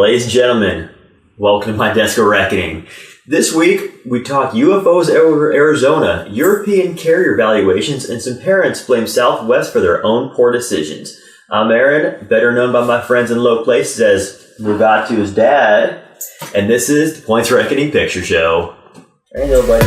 Ladies and gentlemen, welcome to my desk of reckoning. This week, we talk UFOs over Arizona, European carrier valuations, and some parents blame Southwest for their own poor decisions. I'm Aaron, better known by my friends in low places as Mugatu's dad, and this is the Points Reckoning Picture Show. There you go, buddy.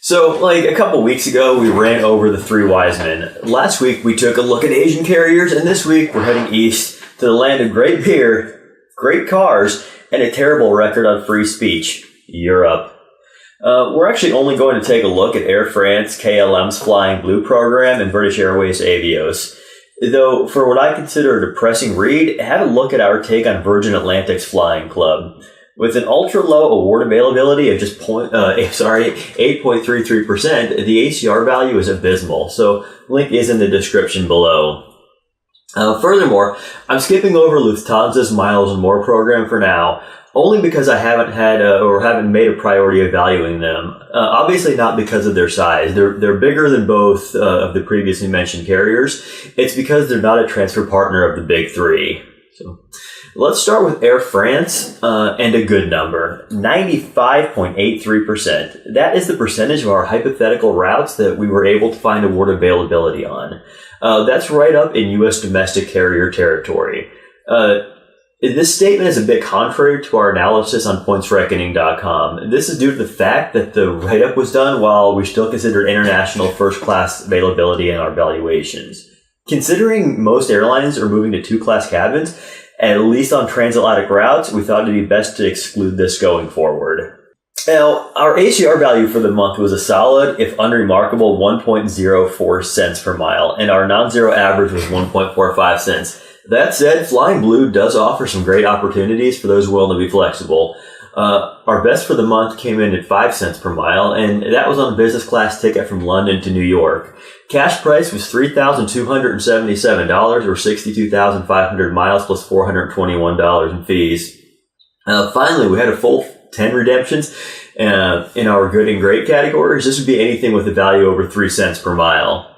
So, a couple weeks ago, we ran over the three wise men. Last week, we took a look at Asian carriers, and this week, we're heading east to the land of great beer, great cars, and a terrible record on free speech, Europe. We're actually only going to take a look at Air France KLM's Flying Blue program and British Airways Avios. Though, for what I consider a depressing read, have a look at our take on Virgin Atlantic's Flying Club. With an ultra-low award availability of just 8.33%, the ACR value is abysmal, so link is in the description below. Furthermore, I'm skipping over Lufthansa's Miles and More program for now, only because I haven't made a priority of valuing them. Obviously not because of their size. They're bigger than both of the previously mentioned carriers. It's because they're not a transfer partner of the big three. So let's start with Air France, and a good number, 95.83%. That is the percentage of our hypothetical routes that we were able to find award availability on. That's right up in U.S. domestic carrier territory. This statement is a bit contrary to our analysis on pointsreckoning.com. This is due to the fact that the write-up was done while we still considered international first-class availability in our valuations. Considering most airlines are moving to two-class cabins, at least on transatlantic routes, we thought it'd be best to exclude this going forward. Now, our ACR value for the month was a solid, if unremarkable, 1.04 cents per mile, and our non-zero average was 1.45 cents. That said, Flying Blue does offer some great opportunities for those willing to be flexible. Our best for the month came in at 5 cents per mile, and that was on a business class ticket from London to New York. Cash price was $3,277, or 62,500 miles plus $421 in fees. Finally, we had a full 10 redemptions in our good and great categories. This would be anything with a value over 3 cents per mile.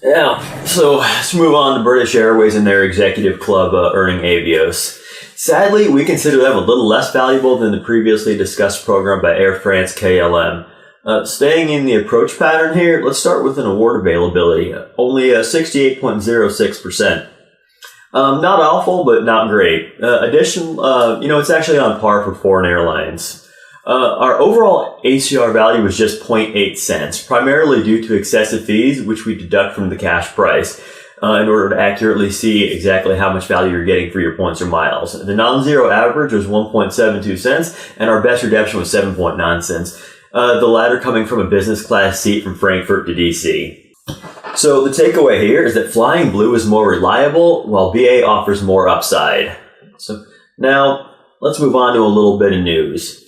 Now, so let's move on to British Airways and their executive club earning Avios. Sadly, we consider them a little less valuable than the previously discussed program by Air France KLM. Staying in the approach pattern here, let's start with an award availability, only 68.06%. Not awful, but not great. It's actually on par for foreign airlines. Our overall ACR value was just 0.8 cents, primarily due to excessive fees, which we deduct from the cash price, in order to accurately see exactly how much value you're getting for your points or miles. The non-zero average was 1.72 cents, and our best redemption was 7.9 cents. The latter coming from a business class seat from Frankfurt to DC. So the takeaway here is that Flying Blue is more reliable, while BA offers more upside. So now, let's move on to a little bit of news.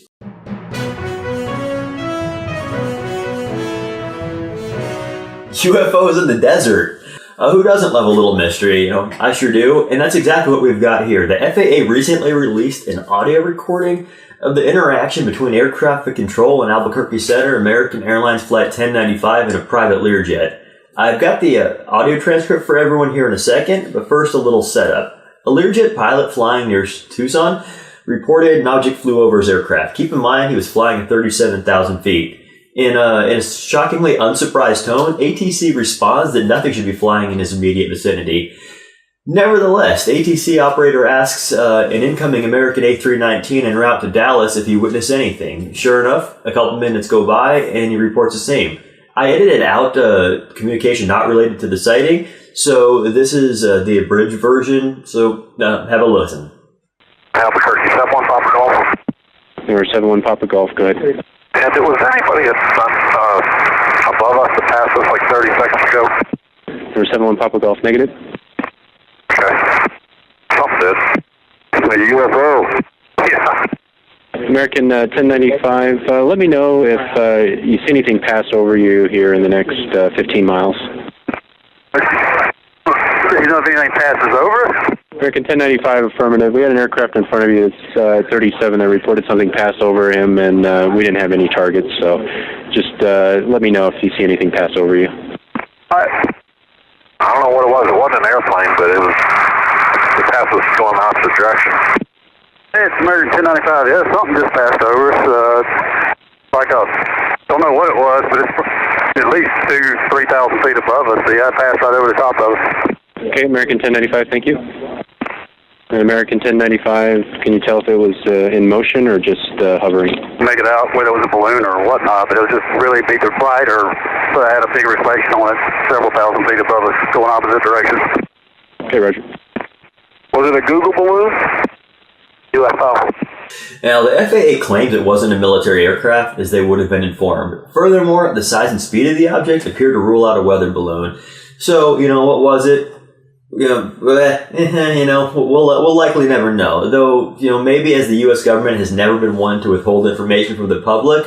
UFOs in the desert. Who doesn't love a little mystery? I sure do. And that's exactly what we've got here. The FAA recently released an audio recording of the interaction between air traffic control and Albuquerque Center, American Airlines Flight 1095, and a private Learjet. I've got the audio transcript for everyone here in a second, but first a little setup. A Learjet pilot flying near Tucson reported an object flew over his aircraft. Keep in mind he was flying at 37,000 feet. In a shockingly unsurprised tone, ATC responds that nothing should be flying in his immediate vicinity. Nevertheless, the ATC operator asks an incoming American A319 en route to Dallas if he witnessed anything. Sure enough, a couple minutes go by and he reports the same. I edited out communication not related to the sighting, so this is the abridged version, so have a listen. Albuquerque, 71 Papa Golf. Number 71 Papa Golf, go ahead. And was anybody above us that passed us like 30 seconds ago? Number 71 Papa Golf, negative. Okay. Something did. A UFO. Yeah. American 1095, let me know if you see anything pass over you here in the next 15 miles. You know if anything passes over? American 1095, affirmative. We had an aircraft in front of you. It's 37 that reported something pass over him, and we didn't have any targets, so just let me know if you see anything pass over you. I don't know what it was. It wasn't an airplane, but it was. The path was going the opposite direction. Hey, it's American 1095. Yeah, something just passed over us. Like a, don't know what it was, but it's at least 2,000-3,000 feet above us. So yeah, it passed right over the top of us. Okay, American 1095, thank you. And American 1095, can you tell if it was in motion or just hovering? Make it out whether it was a balloon or whatnot, but it was just really either bright or had a big reflection on it several thousand feet above us going opposite directions. Okay, Roger. Was it a Google balloon? UFO. Now, the FAA claims it wasn't a military aircraft, as they would have been informed. Furthermore, the size and speed of the object appear to rule out a weather balloon. So, what was it? We'll likely never know. Though, maybe as the U.S. government has never been one to withhold information from the public.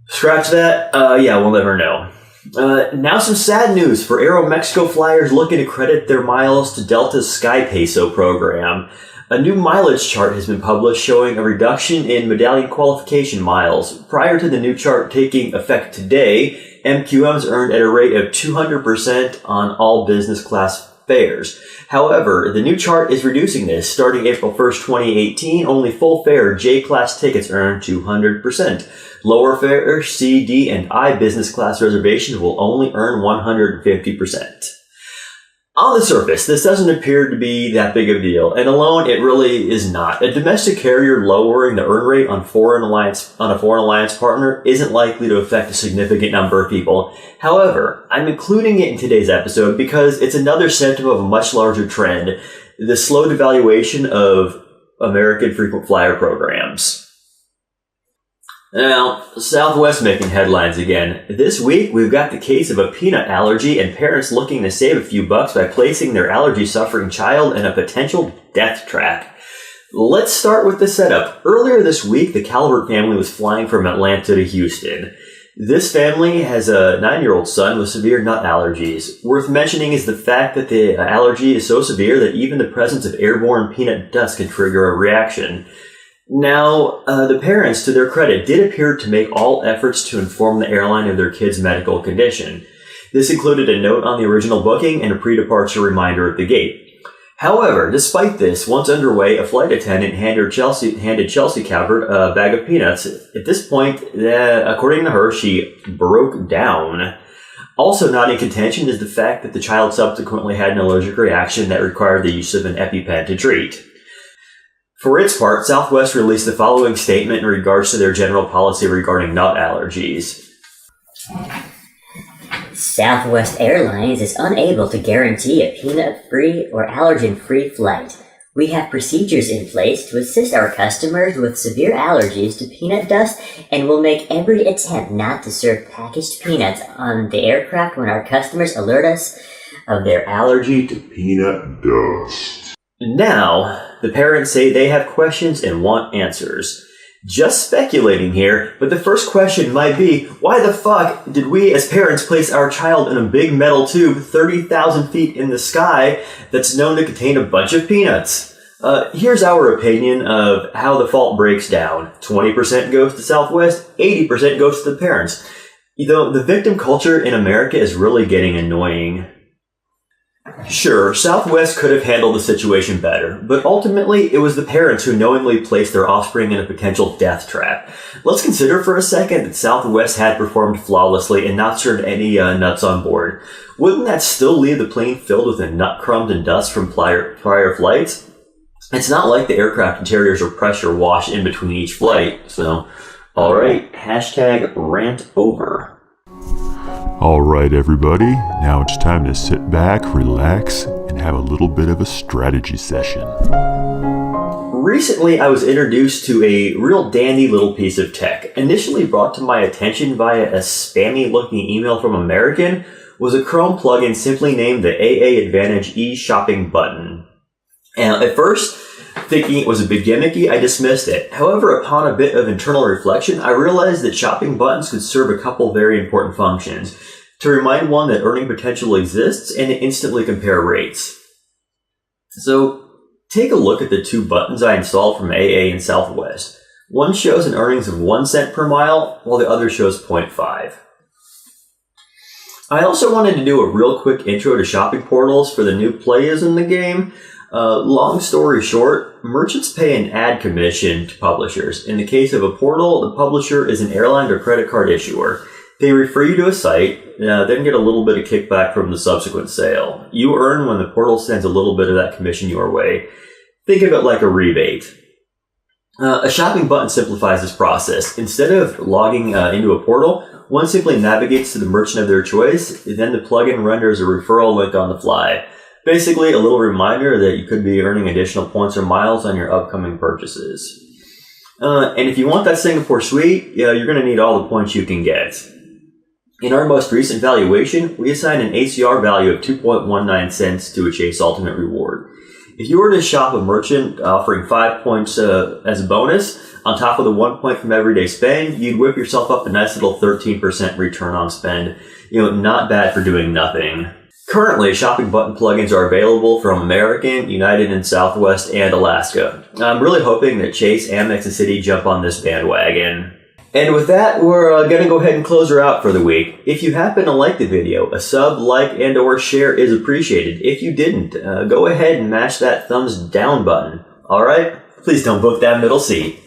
Scratch that. We'll never know. Now some sad news for Aeromexico flyers looking to credit their miles to Delta's Sky Peso program. A new mileage chart has been published showing a reduction in medallion qualification miles. Prior to the new chart taking effect today, MQMs earned at a rate of 200% on all business class fares. However, the new chart is reducing this. Starting April 1st, 2018, only full fare J-class tickets earn 200%. Lower fare C, D, and I business class reservations will only earn 150%. On the surface, this doesn't appear to be that big of a deal, and alone it really is not. A domestic carrier lowering the earn rate on a foreign alliance partner isn't likely to affect a significant number of people. However, I'm including it in today's episode because it's another symptom of a much larger trend, the slow devaluation of American frequent flyer programs. Now, Southwest making headlines again. This week, we've got the case of a peanut allergy and parents looking to save a few bucks by placing their allergy-suffering child in a potential death trap. Let's start with the setup. Earlier this week, the Calvert family was flying from Atlanta to Houston. This family has a 9-year-old son with severe nut allergies. Worth mentioning is the fact that the allergy is so severe that even the presence of airborne peanut dust can trigger a reaction. Now, the parents, to their credit, did appear to make all efforts to inform the airline of their kid's medical condition. This included a note on the original booking and a pre-departure reminder at the gate. However, despite this, once underway, a flight attendant handed Chelsea Calvert a bag of peanuts. At this point, according to her, she broke down. Also not in contention is the fact that the child subsequently had an allergic reaction that required the use of an EpiPen to treat. For its part, Southwest released the following statement in regards to their general policy regarding nut allergies. Southwest Airlines is unable to guarantee a peanut-free or allergen-free flight. We have procedures in place to assist our customers with severe allergies to peanut dust and will make every attempt not to serve packaged peanuts on the aircraft when our customers alert us of their allergy to peanut dust. Now, the parents say they have questions and want answers. Just speculating here, but the first question might be, why the fuck did we as parents place our child in a big metal tube 30,000 feet in the sky that's known to contain a bunch of peanuts? Here's our opinion of how the fault breaks down. 20% goes to Southwest, 80% goes to the parents. The victim culture in America is really getting annoying. Sure, Southwest could have handled the situation better, but ultimately it was the parents who knowingly placed their offspring in a potential death trap. Let's consider for a second that Southwest had performed flawlessly and not served any nuts on board. Wouldn't that still leave the plane filled with nut crumbs and dust from prior flights? It's not like the aircraft interiors are pressure washed in between each flight, so... Alright, hashtag rant over. Alright everybody, now it's time to sit back, relax, and have a little bit of a strategy session. Recently I was introduced to a real dandy little piece of tech. Initially brought to my attention via a spammy looking email from American was a Chrome plugin simply named the AA Advantage e-shopping button. And at first, thinking it was a bit gimmicky, I dismissed it. However, upon a bit of internal reflection, I realized that shopping buttons could serve a couple very important functions. To remind one that earning potential exists and to instantly compare rates. So, take a look at the two buttons I installed from AA and Southwest. One shows an earnings of 1 cent per mile, while the other shows 0.5. I also wanted to do a real quick intro to shopping portals for the new players in the game. Long story short, merchants pay an ad commission to publishers. In the case of a portal, the publisher is an airline or credit card issuer. They refer you to a site, then get a little bit of kickback from the subsequent sale. You earn when the portal sends a little bit of that commission your way. Think of it like a rebate. A shopping button simplifies this process. Instead of logging into a portal, one simply navigates to the merchant of their choice, then the plugin renders a referral link on the fly. Basically, a little reminder that you could be earning additional points or miles on your upcoming purchases. And if you want that Singapore suite, you're going to need all the points you can get. In our most recent valuation, we assigned an ACR value of 2.19 cents to a Chase Ultimate reward. If you were to shop a merchant offering 5 points as a bonus, on top of the 1 point from everyday spend, you'd whip yourself up a nice little 13% return on spend. Not bad for doing nothing. Currently, shopping button plugins are available from American, United, and Southwest, and Alaska. I'm really hoping that Chase, Amex, and Citi jump on this bandwagon. And with that, we're going to go ahead and close her out for the week. If you happen to like the video, a sub, like, and or share is appreciated. If you didn't, go ahead and mash that thumbs down button. Alright? Please don't book that middle seat.